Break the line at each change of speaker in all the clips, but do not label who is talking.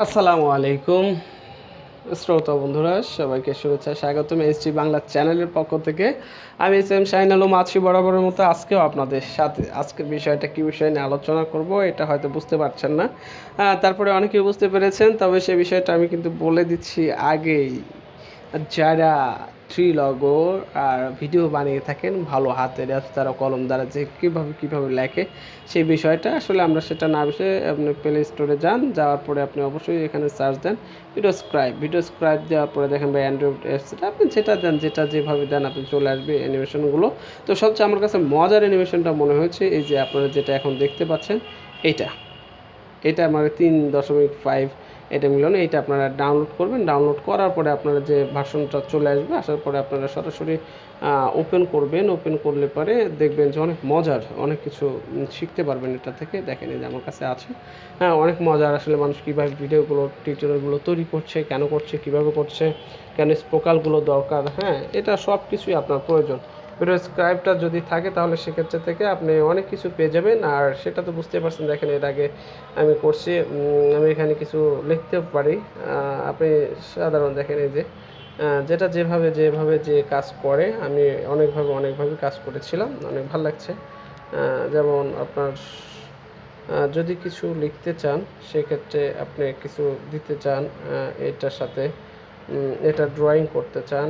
আসসালামু আলাইকুম শ্রোতা বন্ধুরা, সবাইকে শুভেচ্ছা স্বাগতম এসজি বাংলা চ্যানেলের পক্ষ থেকে। আমি এম শাহিন আলম আছি বরাবরের মতো। আজকেও আপনাদের সাথে আজকের বিষয়টা কী বিষয় নিয়ে আলোচনা করব এটা হয়তো বুঝতে পারছেন না, তারপরে অনেকেই বুঝতে পেরেছেন। তবে সে বিষয়টা আমি কিন্তু বলে দিচ্ছি আগেই। যারা ট্রি লগো আর ভিডিও বানিয়ে থাকেন ভালো হাতের তারা কলম দ্বারা যে কীভাবে লেখে সেই বিষয়টা আসলে আমরা সেটা না বিষয়ে আপনি প্লে স্টোরে যাওয়ার পরে আপনি অবশ্যই এখানে সার্চ দেন ভিডিওস্ক্রাইব দেওয়ার পরে দেখেন ভাই অ্যান্ড্রয়েড অ্যাপসটা আপনি যেটা দেন যেটা যেভাবে দেন আপনি চলে আসবে অ্যানিমেশনগুলো। তো সবচেয়ে আমার কাছে মজার অ্যানিমেশনটা মনে হয়েছে এই যে আপনারা যেটা এখন দেখতে পাচ্ছেন এটা আমার 3.5 এটা মিলন। এইটা আপনারা ডাউনলোড করবেন। ডাউনলোড করার পরে আপনারা যে ভার্সনটা চলে আসবে, আসার পরে আপনারা সরাসরি ওপেন করবেন। ওপেন করলে পরে দেখবেন যে অনেক মজার অনেক কিছু শিখতে পারবেন এটা থেকে। দেখেন এই যে আমার কাছে আছে, অনেক মজার আসলে মানুষ কীভাবে ভিডিওগুলো টিউটোরিয়ালগুলো তৈরি করছে, কেন করছে, কীভাবে করছে, কেন স্পোকালগুলো দরকার, এটা সব কিছুই আপনার প্রয়োজন। ভিডিওস্ক্রাইবটা যদি থাকে তাহলে সেক্ষেত্রে থেকে আপনি অনেক কিছু পেয়ে যাবেন। আর সেটা তো বুঝতে পারছেন, দেখেন এর আগে আমি করছি, আমি এখানে কিছু লিখতে পারি। আপনি সাধারণ দেখেন এই যে যেটা যেভাবে যে কাজ করে আমি অনেকভাবে কাজ করেছিলাম, অনেক ভালো লাগছে। যেমন আপনার যদি কিছু লিখতে চান সেক্ষেত্রে আপনি কিছু দিতে চান, এটার সাথে এটা ড্রয়িং করতে চান,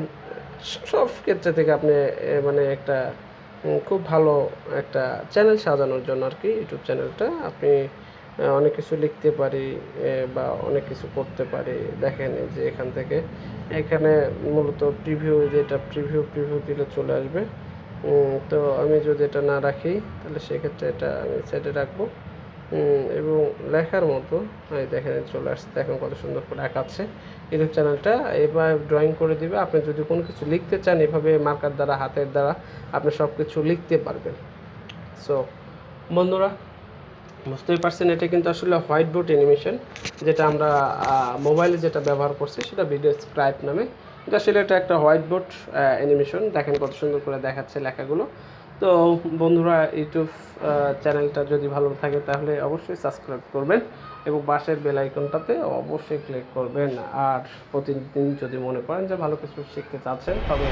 সব ক্ষেত্রে থেকে আপনি মানে একটা খুব ভালো একটা চ্যানেল সাজানোর জন্য আর কি। ইউটিউব চ্যানেলটা আপনি অনেক কিছু লিখতে পারি বা অনেক কিছু করতে পারি। দেখেন এই যে এখানে মূলত প্রিভিউ দিলে চলে আসবে। তো আমি যদি এটা না রাখি তাহলে সেক্ষেত্রে এটা আমি সাইডে রাখবো। এবং লেখার মতো এই দেখেন চলে আসছে, দেখেন কত সুন্দর করে আঁকাচ্ছে। ইউটিউব চ্যানেলটা এবার ড্রয়িং করে দিবে। আপনি যদি কোনো কিছু লিখতে চান এভাবে মার্কার দ্বারা, হাতের দ্বারা আপনি সব কিছু লিখতে পারবেন। সো বন্ধুরা, বুঝতেই পারছেন এটা কিন্তু আসলে হোয়াইট বোর্ড অ্যানিমেশন, যেটা আমরা মোবাইলে যেটা ব্যবহার করছি সেটা ভিডিওস্ক্রাইব নামে। এটা আসলে এটা একটা হোয়াইট বোর্ড অ্যানিমেশন। দেখেন কত সুন্দর করে দেখাচ্ছে লেখাগুলো। তো বন্ধুরা, ইউটিউব চ্যানেলটা যদি ভালো থাকে তাহলে অবশ্যই সাবস্ক্রাইব করবেন এবং পাশের বেল আইকনটাতে অবশ্যই ক্লিক করবেন। আর প্রতিদিন যদি মনে করেন যে ভালো কিছু শিখতে চাচ্ছেন তবে